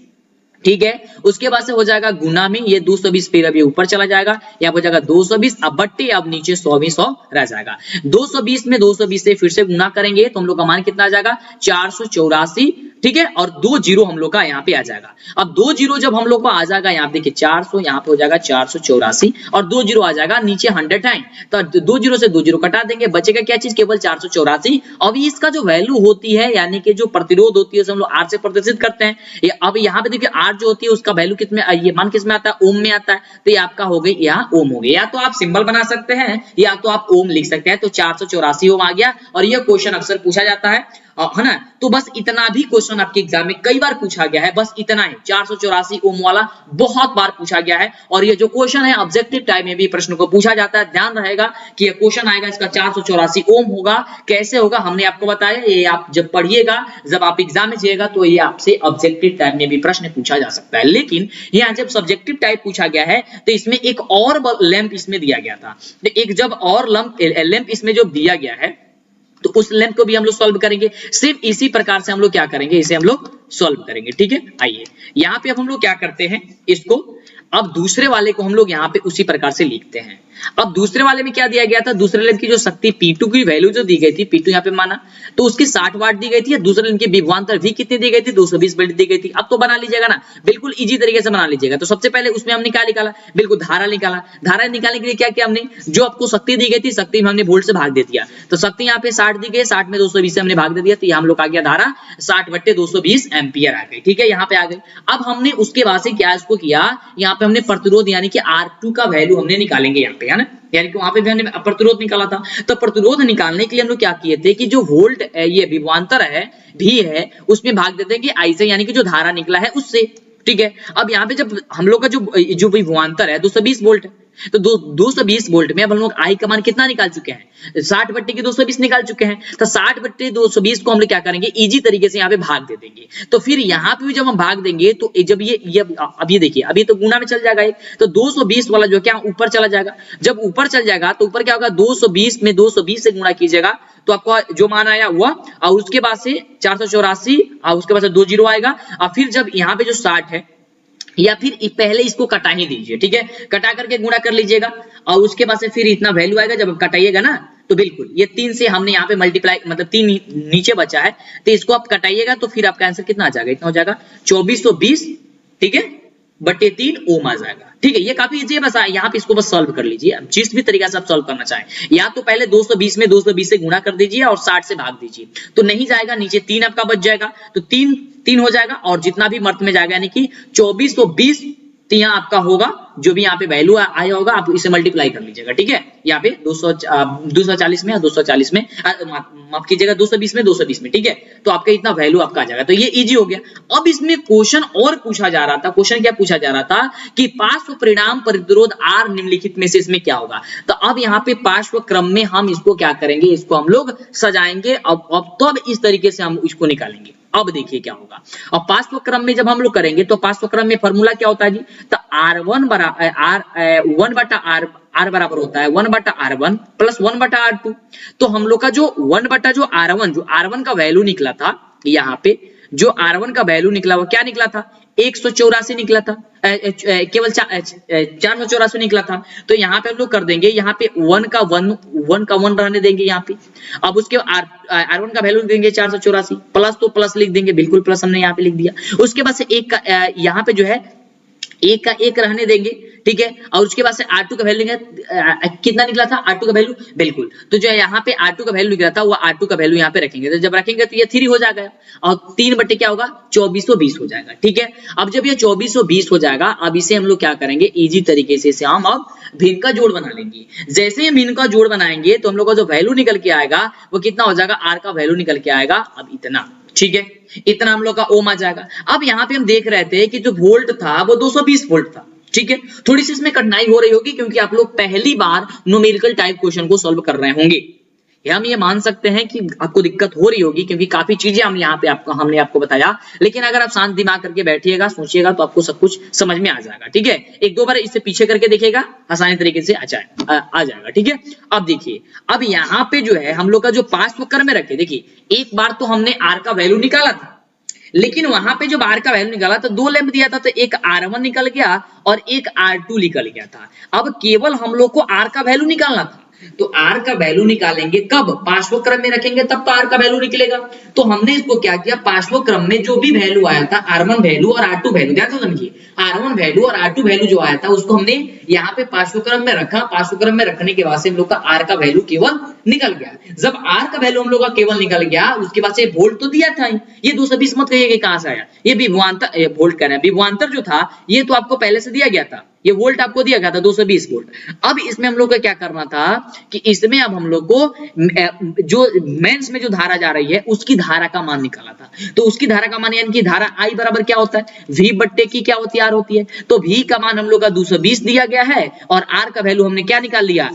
ठीक है, उसके बाद से हो जाएगा गुना में, ये 220 फिर अब ये ऊपर चला जाएगा, यहाँ हो जाएगा 220, अब बट्टे अब नीचे 100 में 100 रह जाएगा। 220 में 220 से फिर से गुना करेंगे तो हम लोग का मान कितना आ जाएगा 484। ठीक है, और 2 जीरो हम लोग का यहाँ पे आ जाएगा। अब 2 जीरो जब हम लोग को आ जाएगा यहाँ पे देखिए 400, यहाँ पे हो जाएगा 484, और 2 जीरो आ जाएगा नीचे 100 है, तो 2 जीरो से 2 जीरो कटा देंगे, बचेगा क्या चीज, केवल 484। अब इसका जो वैल्यू होती है यानी कि जो प्रतिरोध होती है उसे हम लोग आर से प्रदर्शित करते हैं। अब यहाँ पे देखिए आर जो होती है उसका वैल्यू कितने, ये मान किस में आता है, ओम में आता है, तो ये आपका हो गई यहाँ ओम हो गया। या तो आप सिंबल बना सकते हैं या तो आप ओम लिख सकते हैं, तो 484 ओम आ गया, और ये क्वेश्चन अक्सर पूछा जाता है। है ना। तो बस इतना भी क्वेश्चन आपके एग्जाम में कई बार पूछा गया है, बस इतना ही 484 ओम वाला बहुत बार पूछा गया है। और ये जो क्वेश्चन है ऑब्जेक्टिव टाइप में भी प्रश्न को पूछा जाता है, ध्यान रहेगा कि ये क्वेश्चन आएगा इसका 484 ओम होगा। कैसे होगा हमने आपको बताया, ये आप जब पढ़िएगा, जब आप एग्जाम में जाइएगा तो ये आपसे ऑब्जेक्टिव टाइप में भी प्रश्न पूछा जा सकता है। लेकिन यहाँ जब सब्जेक्टिव टाइप पूछा गया है तो इसमें एक और लैंप इसमें दिया गया था, एक जब और लैंप इसमें जो दिया गया है तो उस लैंप को भी हम लोग सॉल्व करेंगे। सिर्फ इसी प्रकार से हम लोग क्या करेंगे, इसे हम लोग सॉल्व करेंगे, ठीक है। आइए यहाँ पे अब हम लोग क्या करते हैं, इसको अब दूसरे वाले को हम लोग यहाँ पे उसी प्रकार से लिखते हैं। अब दूसरे वाले में क्या दिया गया था, दूसरे लैंप की जो शक्ति P2 की वैल्यू जो दी गई थी, P2 यहाँ पे माना तो उसकी 60 वाट दी गई थी। दूसरे लैंप की विभवांतर V कितनी दी गई थी, 220 वोल्ट दी गई थी। अब तो बना लीजिएगा ना, बिल्कुल इजी तरीके से बना लीजिएगा। तो सबसे पहले उसमें हमने क्या निकाला, बिल्कुल धारा निकाला। धारा निकालने के लिए क्या किया हमने, जो आपको शक्ति दी गई थी, शक्ति में हमने वोल्ट से भाग दे दिया। तो शक्ति यहाँ पे 60 दी गई, 60 में 220 से हमने भाग दे दिया, तो यहाँ हम लोग आ गया धारा 60/220 एम्पियर आ गई, ठीक है, यहाँ पे आ गई। अब हमने उसके बाद से क्या इसको किया, यहाँ पे हमने प्रतिरोध यानी कि R2 का वैल्यू हमने निकालेंगे यहाँ पे, है ना, यानी कि वहां पे भी हमने प्रतिरोध निकाला था। तो प्रतिरोध निकालने के लिए हम लोग क्या किए थे कि जो वोल्ट ये विभवांतर है भी है उसमें भाग देते हैं कि आई से, यानी कि जो धारा निकला है उससे, ठीक है। अब यहाँ पे जब हम लोग का जो विभवांतर है 220 वोल्ट है, तो 220 वोल्ट में अब हम लोग आई का मान कितना निकाल चुके हैं, 60/220 निकाल चुके हैं। तो 60/220 को हम लोग क्या करेंगे, इजी तरीके से यहाँ पे भाग दे देंगे। तो फिर यहाँ पे भी जब हम भाग देंगे तो जब ये अब ये देखिए, अभी तो गुना में चल जाएगा एक, तो 220 वाला जो क्या ऊपर चला जाएगा। जब ऊपर चल जाएगा तो ऊपर क्या होगा, 220 में 220 से गुणा कीजिएगा तो आपको जो मान आया हुआ, और उसके बाद से 484 और उसके बाद से 2 जीरो आएगा। और फिर जब यहाँ पे जो 60 है, या फिर पहले इसको कटा ही दीजिए, ठीक है, कटा करके गुणा कर लीजिएगा और उसके बाद से फिर इतना वैल्यू आएगा। जब कटाइएगा ना तो बिल्कुल ये 3 से हमने यहाँ पे मल्टीप्लाई, मतलब 3 नीचे बचा है, तो इसको आप कटाइएगा तो फिर आपका आंसर कितना आ जाएगा, इतना हो जाएगा 2420, ठीक है, बटे 3 ओम आ जाएगा, ठीक है। ये काफी इजी है, बस यहाँ पे इसको बस सॉल्व कर लीजिए, जिस भी तरीका से आप सॉल्व करना चाहें। या तो पहले 220 में 220 से गुणा कर दीजिए और 60 से भाग दीजिए, तो नहीं जाएगा, नीचे 3 आपका बच जाएगा, तो 3 हो जाएगा और जितना भी मर्त में जाएगा यानी कि 2420 यहाँ आपका होगा, जो भी यहाँ पे वैल्यू आया होगा आप इसे मल्टीप्लाई कर लीजिएगा, ठीक है। यहाँ पे 240 में 240 में माफ कीजिएगा 220 में 220 में, ठीक है, तो आपका इतना वैल्यू आपका आ जाएगा। तो ये इजी हो गया। अब इसमें क्वेश्चन और पूछा जा रहा था, क्वेश्चन क्या पूछा जा रहा था कि पार्श्व परिणाम प्रतिरोध R निम्नलिखित में से इसमें क्या होगा। तो अब यहाँ पे पार्श्व क्रम में हम इसको क्या करेंगे, इसको हम लोग सजाएंगे। अब तो इस तरीके से हम इसको निकालेंगे। अब देखिए क्या होगा, अब पार्श्व क्रम में जब हम लोग करेंगे तो पार्श्व क्रम में फॉर्मूला क्या होता है जी, तो R1 बराबर होता है 1/R1 प्लस 1/R2। तो हम लोग का जो R1 का वैल्यू निकला था, यहाँ पे जो R1 का वैल्यू निकला वो क्या निकला था, 184 निकला था, केवल 484 निकला था। तो यहाँ पे हम लोग कर देंगे, यहाँ पे 1 का 1 रहने देंगे यहाँ पे। अब उसके R1 का वैल्यू देंगे 484, प्लस तो प्लस लिख देंगे, बिल्कुल प्लस हमने यहाँ पे लिख दिया। उसके बाद से एक का यहाँ पे जो है 1 का 1 रहने देंगे, ठीक है। और उसके बाद से R2 का वैल्यू कितना निकला था, R2 का वैल्यू, बिल्कुल, तो जो है यहाँ पे R2 का वैल्यू निकला था वो R2 का वैल्यू यहाँ पे रखेंगे। तो जब रखेंगे तो ये 3 हो जाएगा और 3 बटे क्या होगा 2420 हो जाएगा, ठीक है। अब जब ये 2420 हो जाएगा, अब इसे हम लोग क्या करेंगे, इजी तरीके से इसे हम अब भिन्न का जोड़ बना लेंगे। जैसे ही भिन्न का जोड़ बनाएंगे तो हम लोग का जो वैल्यू निकल के आएगा वो कितना हो जाएगा, R का वैल्यू निकल के आएगा अब इतना, ठीक है, इतना हम लोग का ओम आ जाएगा। अब यहाँ पे हम देख रहे थे कि जो वोल्ट था वो 220 वोल्ट था, ठीक है। थोड़ी सी इसमें कठिनाई हो रही होगी क्योंकि आप लोग पहली बार न्यूमेरिकल टाइप क्वेश्चन को सॉल्व कर रहे होंगे। हम ये मान सकते हैं कि आपको दिक्कत हो रही होगी क्योंकि काफी चीजें हमने आपको बताया। लेकिन अगर आप शांत दिमाग करके बैठिएगा, सोचिएगा तो आपको सब कुछ समझ में आ जाएगा, ठीक है। एक दो बार इससे पीछे करके देखिएगा, आसानी तरीके से आ जाएगा, ठीक है। अब देखिए, अब यहाँ पे जो है हम लोग का जो पार्श्व क्रम में रखे, देखिए एक बार तो हमने R का वैल्यू निकाला था, लेकिन वहां पे जब R का वैल्यू निकाला तो 2 लैंप दिया था, तो एक R1 निकल गया और एक R2 निकल गया था। अब केवल हम लोग को R का वैल्यू निकालना था, तो R का वैल्यू निकालेंगे कब, पार्श्व क्रम में रखेंगे तब तो R का वैल्यू निकलेगा। तो हमने इसको क्या किया, पार्श्व क्रम में जो भी वैल्यू आया था, R1 वैल्यू और R2 वैल्यू, ध्यान से समझिए, R1 वैल्यू और R2 वैल्यू जो आया था उसको हमने यहाँ पे पार्श्व क्रम में रखा। पार्श्व क्रम में रखने के बाद से हम लोग का R का वैल्यू केवल निकल गया। जब R का वैल्यू हम लोग का केवल निकल गया, उसके बाद से वोल्ट तो दिया था, ये 220 मत कहिए कि कहां से आया, ये विभवांतर, वोल्ट कह रहे हैं, विभवांतर जो था ये तो आपको पहले से दिया गया था, ये वोल्ट आपको दिया गया था 220 वोल्ट। अब इसमें हम लोग को क्या करना था कि इसमें अब हम लोग को जो मेंस में जो धारा जा रही है उसकी धारा का मान निकाला था। तो उसकी धारा का मान यानी कि धारा I बराबर क्या होता है, V बट्टे की क्या होती है, R होती है। तो V का मान हम लोग का 220 दिया गया है और R का वैल्यू हमने क्या निकाल लिया,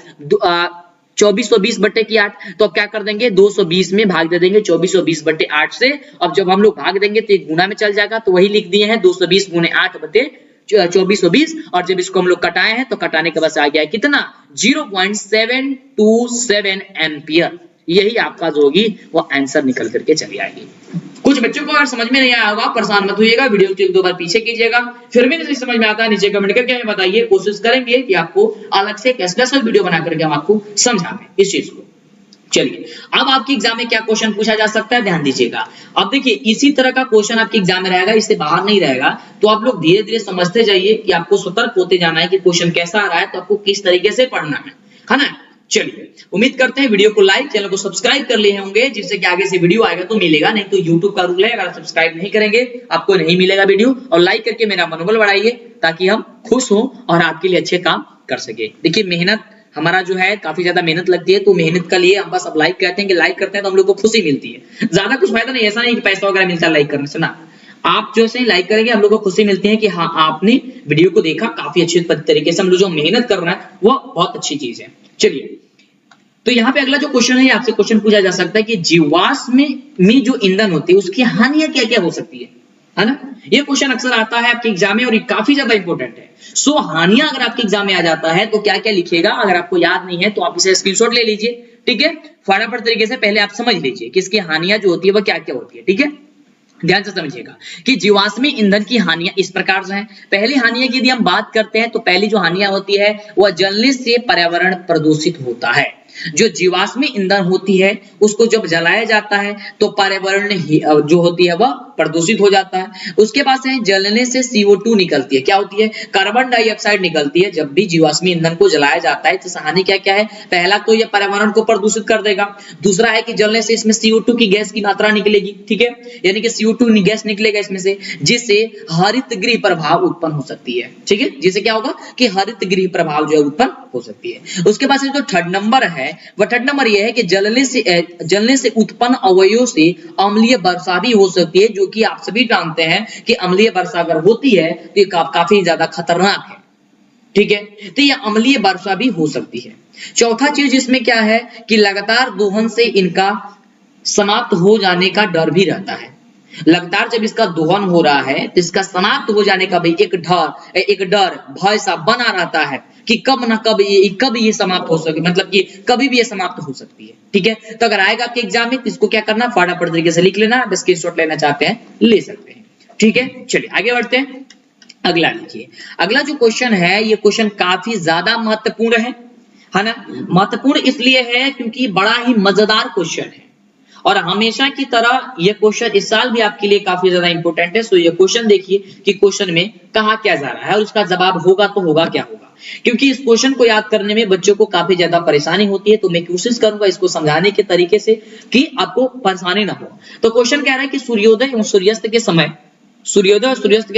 2420 बट्टे की 8। तो अब क्या कर देंगे, 220 में भाग दे देंगे 2420 बट्टे 8 से। अब जब हम लोग भाग देंगे तो एक गुना में चल जाएगा, तो वही लिख दिए हैं 220 गुने 8 बट्टे 2420। और जब इसको हम लोग कटाए हैं तो कटाने के बाद आ गया है कितना, 0.727 एम्पियर। यही आपका जो होगी वो आंसर निकल करके चली आएगी। कुछ बच्चों को अगर समझ में नहीं आया होगा परेशान मत होइएगा, वीडियो को एक दो बार पीछे कीजिएगा, फिर भी नहीं समझ में आता है नीचे कमेंट करके हमें बताइए। कोशिश करेंगे कि आपको अलग से एक स्पेशल वीडियो बना करके हम आपको समझा दें इस चीज को। चलिए अब आपके एग्जाम में क्या क्वेश्चन पूछा जा सकता है, ध्यान दीजिएगा। अब देखिए इसी तरह का क्वेश्चन आपके एग्जाम में रहेगा, इससे बाहर नहीं रहेगा। तो आप लोग धीरे धीरे समझते जाइए कि आपको सतर्क होते जाना है कि क्वेश्चन कैसा आ रहा है, तो आपको किस तरीके से पढ़ना है ना। चलिए उम्मीद करते हैं वीडियो को लाइक, चैनल को सब्सक्राइब कर लिए होंगे, जिससे कि आगे से वीडियो आएगा तो मिलेगा, नहीं तो यूट्यूब का रूल है अगर सब्सक्राइब नहीं करेंगे आपको नहीं मिलेगा वीडियो। और लाइक करके मेरा मनोबल बढ़ाइए ताकि हम खुश हों और आपके लिए अच्छे काम कर सके। देखिए मेहनत हमारा जो है काफी ज्यादा मेहनत लगती है, तो मेहनत के लिए हम बस अब लाइक करते हैं कि लाइक करते हैं तो हम लोग को खुशी मिलती है, ज्यादा कुछ फायदा नहीं, ऐसा नहीं कि पैसा वगैरह मिलता है लाइक करने से ना। आप जो से लाइक करेंगे हम लोग को खुशी मिलती है कि हाँ आपने वीडियो को देखा, काफी अच्छे तरीके से हम लोग जो मेहनत कर रहे हैं वो बहुत अच्छी चीज है। चलिए तो यहाँ पे अगला जो क्वेश्चन है आपसे क्वेश्चन पूछा जा सकता है कि जीवाश्म में जो ईंधन होती है उसकी हानियां क्या क्या हो सकती है ना। ये क्वेश्चन अक्सर आता है आपके एग्जाम में और ये काफी ज्यादा इंपॉर्टेंट है। सो हानियां अगर आपके एग्जाम में आ जाता है तो क्या क्या लिखिएगा, अगर आपको याद नहीं है तो आप इसे स्क्रीनशॉट ले लीजिए, ठीक है। फटाफट तरीके से पहले आप समझ लीजिए कि इसकी हानियां जो होती है वो क्या क्या होती है, ठीक है। ध्यान से समझिएगा कि जीवाश्मी ईंधन की हानियां इस प्रकार से हैं। पहली हानियां की यदि हम बात करते हैं तो पहली जो हानियां होती है वह जलने से पर्यावरण प्रदूषित होता है। जो जीवाश्मी ईंधन होती है उसको जब जलाया जाता है तो पर्यावरण जो होती है वह प्रदूषित हो जाता है। उसके बाद से जलने से CO2 निकलती है, क्या होती है, कार्बन डाइऑक्साइड निकलती है। जब भी जीवाश्मी ईंधन को जलाया जाता है तो हानि क्या क्या है, पहला तो यह पर्यावरण को प्रदूषित कर देगा, दूसरा है कि जलने से इसमें CO2 की गैस की मात्रा निकलेगी, ठीक है, यानी कि CO2 गैस निकलेगा इसमें से, जिससे हरित गृह प्रभाव उत्पन्न हो सकती है, ठीक है, जिससे क्या होगा कि हरित गृह प्रभाव जो है उत्पन्न हो सकती है। उसके बाद से जो थर्ड नंबर है वह थर्ड नंबर यह है कि जलने से उत्पन्न अवयवों से अम्लीय वर्षा भी हो सकती है, जो कि आप सभी जानते हैं कि अम्लीय वर्षा अगर होती है तो ये काफी ज्यादा खतरनाक है, ठीक है। तो ये अम्लीय वर्षा भी हो सकती है। चौथा चीज इसमें क्या है कि लगातार दोहन से इनका समाप्त हो जाने का डर भी रहता है। लगातार जब इसका दोहन हो रहा है तो इसका समाप्त हो जाने का भी एक डर भय सा बना रहता है कि कब ना कब ये समाप्त हो सके, मतलब कि कभी भी ये समाप्त हो सकती है, ठीक है। तो अगर आएगा आपके एग्जाम में तो इसको क्या करना, फटाफट तरीके से लिख लेना, स्क्रीनशॉट लेना चाहते हैं ले सकते हैं, ठीक है। चलिए आगे बढ़ते हैं, अगला लिखिए। अगला जो क्वेश्चन है ये क्वेश्चन काफी ज्यादा महत्वपूर्ण है ना। महत्वपूर्ण इसलिए है क्योंकि बड़ा ही मजेदार क्वेश्चन है और हमेशा की तरह ये क्वेश्चन इस साल भी आपके लिए काफी ज्यादा इंपॉर्टेंट है। सो ये क्वेश्चन देखिए कि क्वेश्चन में कहा क्या जा रहा है और उसका जवाब होगा तो होगा क्या होगा, क्योंकि इस क्वेश्चन को याद करने में बच्चों को काफी ज्यादा परेशानी होती है। तो मैं कोशिश करूंगा इसको समझाने के तरीके से कि आपको परेशानी ना हो। तो क्वेश्चन कह रहा है कि सूर्योदय और सूर्यास्त के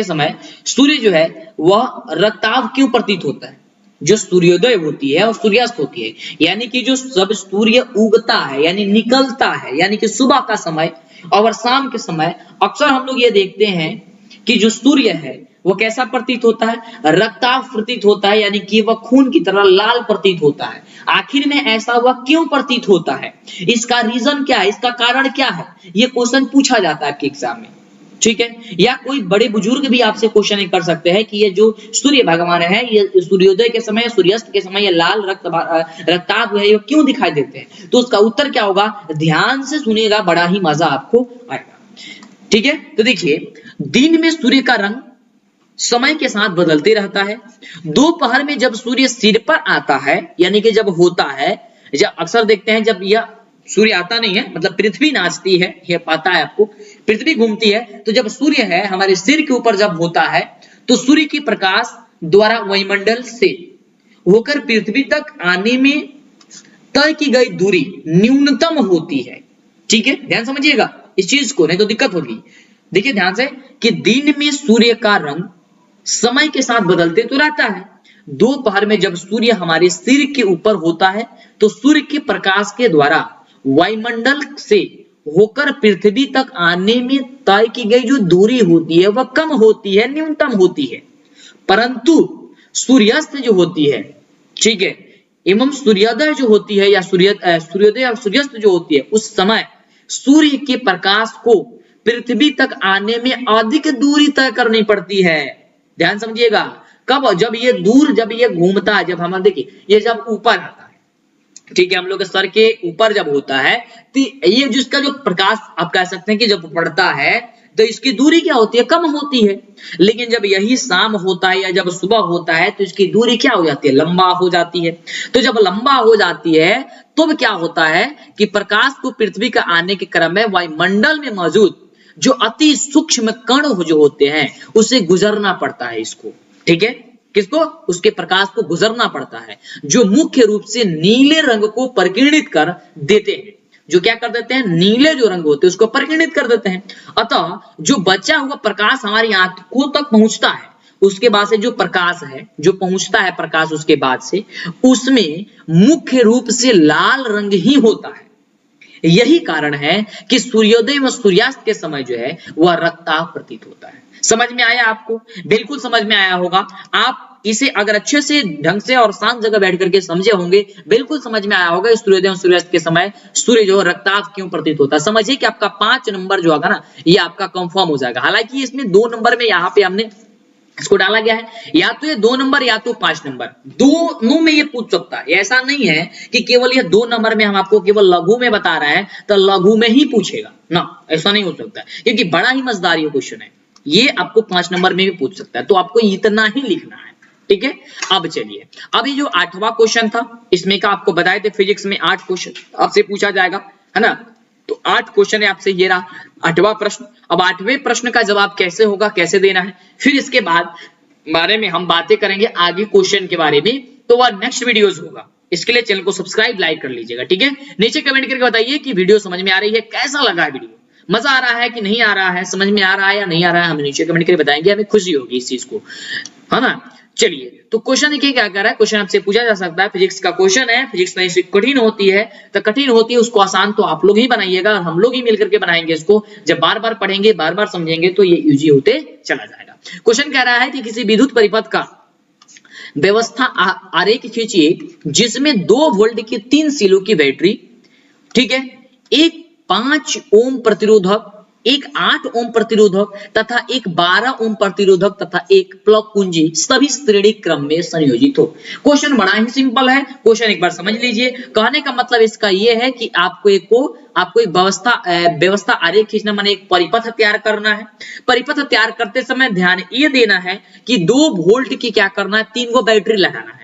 समय सूर्य जो है वह रक्ताभ क्यों प्रतीत होता है। जो सूर्योदय होती है और सूर्यास्त होती है, यानी कि जो सब सूर्य उगता है यानी निकलता है, यानी कि सुबह का समय और शाम के समय अक्सर हम लोग ये देखते हैं कि जो सूर्य है वो कैसा प्रतीत होता है, रक्ताभ प्रतीत होता है, यानी कि वह खून की तरह लाल प्रतीत होता है। आखिर में ऐसा वह क्यों प्रतीत होता है, इसका रीजन क्या है, इसका कारण क्या है, ये क्वेश्चन पूछा जाता है आपके एग्जाम में, ठीक है। या कोई बड़े बुजुर्ग भी आपसे क्वेश्चन कर सकते हैं कि ये जो सूर्य भगवान है ये सूर्योदय के समय सूर्यास्त के समय ये लाल रक्ताभ है ये क्यों दिखाई देते हैं। तो उसका उत्तर क्या होगा, ध्यान से सुनिएगा, बड़ा ही मजा आपको आएगा, ठीक है। तो देखिए दिन में सूर्य का रंग समय के साथ बदलते रहता है। दोपहर में जब सूर्य सिर पर आता है, यानी कि जब होता है, जब अक्सर देखते हैं जब यह सूर्य आता नहीं है, मतलब पृथ्वी नाचती है, ये पता है आपको, पृथ्वी घूमती है, तो जब सूर्य है हमारे सिर के ऊपर जब होता है तो सूर्य की प्रकाश द्वारा वायुमंडल से होकर पृथ्वी तक आने में तय की गई दूरी न्यूनतम होती है, ठीक है। ध्यान समझिएगा इस चीज को, नहीं तो दिक्कत होगी। देखिए ध्यान से कि दिन में सूर्य का रंग समय के साथ बदलते तो रहता है, दोपहर में जब सूर्य हमारे सिर के ऊपर होता है तो सूर्य के प्रकाश के द्वारा वायुमंडल से होकर पृथ्वी तक आने में तय की गई जो दूरी होती है वह कम होती है, न्यूनतम होती है। परंतु सूर्यास्त जो होती है, ठीक है, एवं सूर्योदय जो होती है या सूर्योदय और सूर्यास्त जो होती है, उस समय सूर्य के प्रकाश को पृथ्वी तक आने में अधिक दूरी तय करनी पड़ती है। ध्यान समझिएगा, कब? जब ये घूमता है, जब हम देखिए ये जब ऊपर आता है, ठीक है, हम लोग के सर के ऊपर जब होता है तो ये जिसका जो प्रकाश आप कह सकते हैं कि जब पड़ता है तो इसकी दूरी क्या होती है? कम होती है। लेकिन जब यही शाम होता है या जब सुबह होता है तो इसकी दूरी क्या हो जाती है? लंबा हो जाती है। तो जब लंबा हो जाती है तो क्या होता है कि प्रकाश को पृथ्वी का आने के क्रम में वायुमंडल में मौजूद जो अति सूक्ष्म कण जो होते हैं उसे गुजरना पड़ता है इसको, ठीक है, किसको? उसके प्रकाश को गुजरना पड़ता है, जो मुख्य रूप से नीले रंग को परिकीर्णित कर देते हैं। जो क्या कर देते हैं? नीले जो रंग होते हैं उसको परिकीर्णित कर देते हैं। अतः जो बचा हुआ प्रकाश हमारी आंखों तक पहुंचता है, उसके बाद से जो प्रकाश है जो पहुंचता है प्रकाश उसके बाद से, उसमें मुख्य रूप से लाल रंग ही होता है। यही कारण है कि सूर्योदय व सूर्यास्त के समय जो है वह रक्ताभ प्रतीत होता है। समझ में आया आपको? बिल्कुल समझ में आया होगा। आप इसे अगर अच्छे से ढंग से और शांत जगह बैठ करके समझे होंगे, बिल्कुल समझ में आया होगा सूर्योदय और सूर्यास्त के समय सूर्य जो रक्ताभ क्यों प्रतीत होता है। समझिए कि आपका 5 नंबर जो होगा ना, ये आपका कंफर्म हो जाएगा। हालांकि इसमें 2 नंबर में यहाँ पे हमने इसको डाला गया है, या तो ये 2 नंबर या तो 5 नंबर, दोनों में ये पूछ सकता है। ऐसा नहीं है कि केवल ये 2 नंबर में हम आपको केवल लघु में बता रहे हैं तो लघु में ही पूछेगा ना, ऐसा नहीं हो सकता, क्योंकि बड़ा ही मजेदार ये क्वेश्चन है। ये आपको 5 नंबर में भी पूछ सकता है, तो आपको इतना ही लिखना है, ठीक है। अब चलिए, अभी जो 8वां क्वेश्चन था इसमें का आपको बताए थे फिजिक्स में 8 क्वेश्चन आपसे पूछा जाएगा, है ना। तो 8 क्वेश्चन है आपसे, ये रहा 8वां प्रश्न। अब 8वें प्रश्न का जवाब कैसे होगा, कैसे देना है, फिर इसके बाद बारे में हम बातें करेंगे आगे क्वेश्चन के बारे में, तो वह नेक्स्ट वीडियोस होगा। इसके लिए चैनल को सब्सक्राइब लाइक कर लीजिएगा, ठीक है। नीचे कमेंट करके बताइए कि वीडियो समझ में आ रही है, कैसा लगा है वीडियो, मजा आ रहा है कि नहीं आ रहा है, समझ में आ रहा है या नहीं आ रहा है, हमें नीचे कमेंट करके बताएंगे, हमें खुशी होगी इस चीज को, है ना। चलिए, तो क्वेश्चन देखिए क्या कर रहा है। क्वेश्चन आपसे पूछा जा सकता है, फिजिक्स का क्वेश्चन है, फिजिक्स में से कठिन होती है तो कठिन होती है, उसको आसान तो आप लोग ही बनाइएगा और हम लोग ही मिलकर के बनाएंगे इसको। जब बार बार पढ़ेंगे, बार बार समझेंगे तो ये यूजी होते चला जाएगा। क्वेश्चन कह रहा है कि किसी विद्युत परिपथ का व्यवस्था आरेख खींचिए जिसमें 2 वोल्ट की 3 सिलों की बैटरी, ठीक है, एक 5 ओम प्रतिरोधक, एक 8 ओम प्रतिरोधक तथा एक 12 ओम प्रतिरोधक तथा एक प्लग कुंजी सभी श्रेणी क्रम में संयोजित हो। क्वेश्चन बड़ा ही सिंपल है, क्वेश्चन एक बार समझ लीजिए। कहने का मतलब इसका यह है कि आपको एक व्यवस्था आरेख खींचना, माने एक परिपथ तैयार करना है। परिपथ तैयार करते समय ध्यान ये देना है कि 2 वोल्ट की क्या करना है, 3 गो बैटरी लगाना है,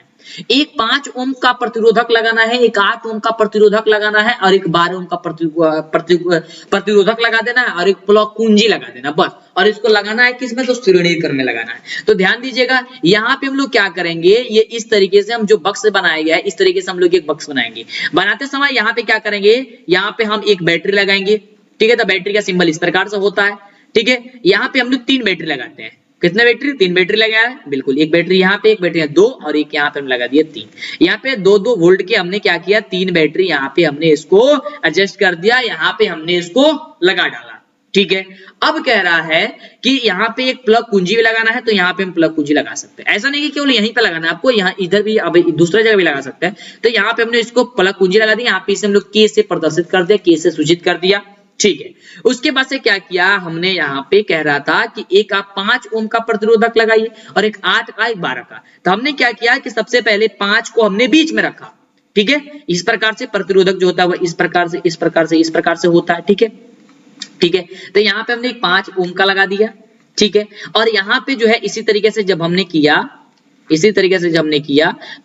एक 5 ओम का प्रतिरोधक लगाना है, एक 8 ओम का प्रतिरोधक लगाना है और एक 12 ओम का प्रतिरोधक लगा देना है और एक प्लग कुंजी लगा देना, बस। और इसको लगाना है किसमें, तो श्रेणी क्रम में लगाना है। तो ध्यान दीजिएगा, यहाँ पे हम लोग क्या करेंगे, ये इस तरीके से हम जो बक्स बनाया गया है इस तरीके से हम लोग एक बक्स बनाएंगे। बनाते समय यहाँ पे क्या करेंगे, यहाँ पे हम एक बैटरी लगाएंगे, ठीक है। तो बैटरी का सिंबल इस प्रकार से होता है, ठीक है। यहाँ पे हम लोग 3 बैटरी लगाते हैं। कितने बैटरी, 3 बैटरी लगाया है, बिल्कुल। एक बैटरी यहाँ पे, एक बैटरी यहाँ 2 और एक यहाँ पे हम लगा दिए 3। यहाँ पे 2-2 वोल्ट के हमने क्या किया, 3 बैटरी यहाँ पे हमने इसको एडजस्ट कर दिया, यहाँ पे हमने इसको लगा डाला, ठीक है। अब कह रहा है कि यहाँ पे एक प्लग कुंजी भी लगाना है, तो यहाँ पे हम प्लग कुंजी लगा सकते हैं। ऐसा नहीं कि केवल यहीं पे लगाना है आपको, यहाँ इधर भी, अब दूसरा जगह भी लगा सकते हैं। तो यहाँ पे हमने इसको प्लग कुंजी लगा दी, यहाँ पे इसे हम लोग के से प्रदर्शित कर दिया, के से सूचित कर दिया, ठीक है। उसके बाद से क्या किया हमने, यहाँ पे कह रहा था कि एक आप 5 ओम का प्रतिरोधक लगाइए और एक 8 का, एक 12 का। तो हमने क्या किया कि सबसे पहले 5 को हमने बीच में रखा, ठीक है। इस प्रकार से प्रतिरोधक जो होता है वह इस प्रकार से, इस प्रकार से, इस प्रकार से होता है, ठीक है, ठीक है। तो यहाँ पे हमने 5 ओम का लगा दिया, ठीक है। और यहाँ पे जो है इसी तरीके से जब हमने किया,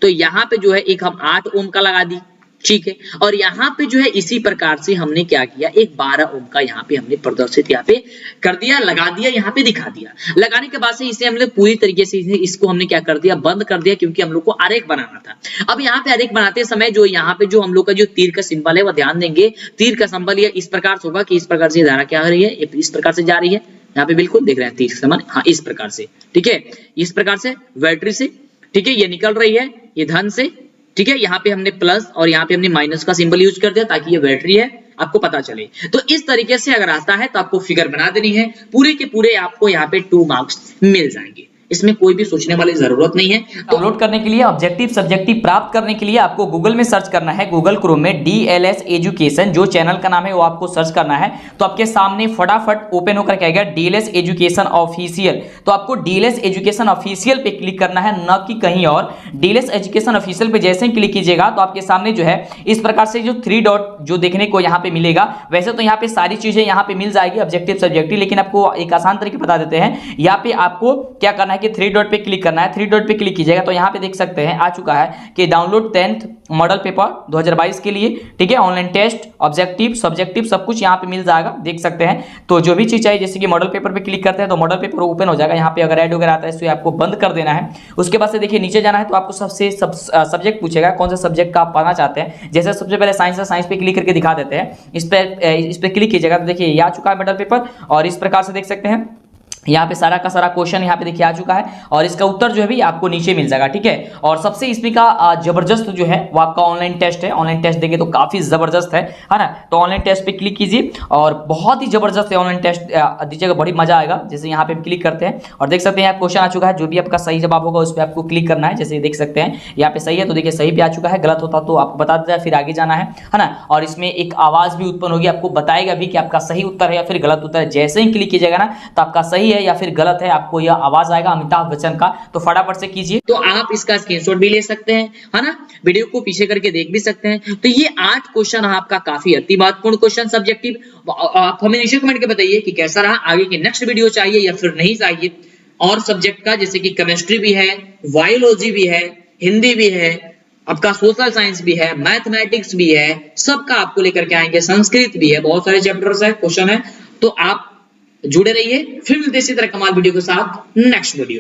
तो यहाँ पे जो है एक हम 8 ओम का लगा दी, ठीक है। और यहाँ पे जो है इसी प्रकार से हमने क्या किया, एक 12 ओम का यहाँ पे हमने प्रदर्शित यहाँ पे कर दिया, लगा दिया, यहाँ पे दिखा दिया। लगाने के बाद से इसे हमने पूरी तरीके से इसको हमने क्या कर दिया, बंद कर दिया, क्योंकि हम लोग को आरेख बनाना था। अब यहाँ पे आरेख बनाते समय जो यहाँ पे जो हम लोग का जो तीर का सिंबल है वह ध्यान देंगे, तीर का सिंबल ये इस प्रकार से होगा कि इस प्रकार से धारा क्या हो रही है, इस प्रकार से जा रही है। यहाँ पे बिल्कुल देख रहे हैं तीर समान, हाँ, इस प्रकार से, ठीक है, इस प्रकार से बैटरी से ठीक है, ये निकल रही है, ये धन से, ठीक है, यहाँ पे हमने प्लस और यहाँ पे हमने माइनस का सिंबल यूज कर दिया ताकि ये बैटरी है, आपको पता चले। तो इस तरीके से अगर आता है तो आपको फिगर बना देनी है, पूरे के पूरे आपको यहाँ पे 2 मार्क्स मिल जाएंगे, इसमें कोई भी सोचने वाली जरूरत नहीं है। तो डाउनलोड करने के लिए ऑब्जेक्टिव सब्जेक्टिव प्राप्त करने के लिए आपको गूगल में सर्च करना है, गूगल क्रोम में DLS एजुकेशन, जो चैनल का नाम है वो आपको सर्च करना है। तो आपके सामने फटाफट ओपन होकर के आएगा DLS एजुकेशन ऑफिशियल। तो आपको DLS एजुकेशन ऑफिशियल पे क्लिक करना है, न कि कहीं और। DLS एजुकेशन ऑफिशियल पे जैसे ही क्लिक कीजिएगा तो आपके सामने जो है इस प्रकार से जो 3 डॉट जो देखने को यहाँ पे मिलेगा। वैसे तो यहाँ पे सारी चीजें यहाँ पे मिल जाएगी ऑब्जेक्टिव सब्जेक्टिव, लेकिन आपको एक आसान तरीके बता देते हैं। यहाँ पे आपको क्या करना है कि 3 डॉट पे क्लिक करना है। 3 डॉट पे क्लिक कीजिएगा तो यहाँ पे देख सकते हैं आ चुका है कि डाउनलोड 10th मॉडल पेपर 2022 के लिए, ठीक है, ऑनलाइन टेस्ट, ऑब्जेक्टिव सब्जेक्टिव सब कुछ यहाँ पे मिल जाएगा, देख सकते हैं। तो जो भी चीज चाहिए, जैसे कि मॉडल पेपर पे क्लिक करते हैं तो मॉडल पेपर ओपन हो जाएगा। यहाँ पे अगर ऐड वगैरह आता है तो आपको बंद कर देना है। उसके बाद से देखिए नीचे जाना है तो आपको सबसे सब्जेक्ट पूछेगा कौन सा सब्जेक्ट का आप पढ़ना चाहते हैं। जैसे सबसे पहले साइंस है, साइंस पे क्लिक करके दिखा देते हैं। इस पे क्लिक कीजिएगा तो देखिए ये आ चुका है मॉडल पेपर, और इस प्रकार से देख सकते हैं यहाँ पे सारा का सारा क्वेश्चन यहाँ पे देखिए आ चुका है, और इसका उत्तर जो है भी आपको नीचे मिल जाएगा, ठीक है। और सबसे इसमें का जबरदस्त जो है वो आपका ऑनलाइन टेस्ट है। ऑनलाइन टेस्ट देंगे तो काफी जबरदस्त है ना। तो ऑनलाइन टेस्ट पे क्लिक कीजिए और बहुत ही जबरदस्त है ऑनलाइन टेस्ट दीजिएगा, बड़ी मजा आएगा। जैसे यहाँ पे क्लिक करते हैं और देख सकते हैं यहाँ क्वेश्चन आ चुका है, जो भी आपका सही जवाब होगा उस पर आपको क्लिक करना है। जैसे देख सकते हैं यहाँ पे सही है तो देखिए सही पे आ चुका है, गलत होता तो आपको बता देता है, फिर आगे जाना है ना। और इसमें एक आवाज भी उत्पन्न होगी, आपको बताएगा भी कि आपका सही उत्तर है या फिर गलत उत्तर है। जैसे ही क्लिक कीजिएगा ना तो आपका सही है या फिर गलत है, आपको यह आवाज आएगा अमिताभ बच्चन का। तो फटाफट से कीजिए। तो आप इसका स्क्रीनशॉट भी ले सकते हैं, है ना, वीडियो को पीछे करके देख भी सकते हैं। तो ये 8 क्वेश्चन आपका काफी अति महत्वपूर्ण क्वेश्चन सब्जेक्टिव। आप हमें नीचे कमेंट के बताइए कि कैसा रहा, आगे की नेक्स्ट वीडियो चाहिए या फिर नहीं चाहिए। और सब्जेक्ट का जैसे कि केमिस्ट्री भी है, बायोलॉजी भी है, हिंदी भी है, आपका सोशल साइंस भी है, मैथमेटिक्स भी है, सबका आपको लेकर के आएंगे, संस्कृत भी है, बहुत सारे चैप्टर्स है, क्वेश्चन है। तो आप जुड़े रहिए, फिर मिलते इसी तरह कमाल वीडियो के साथ नेक्स्ट वीडियो।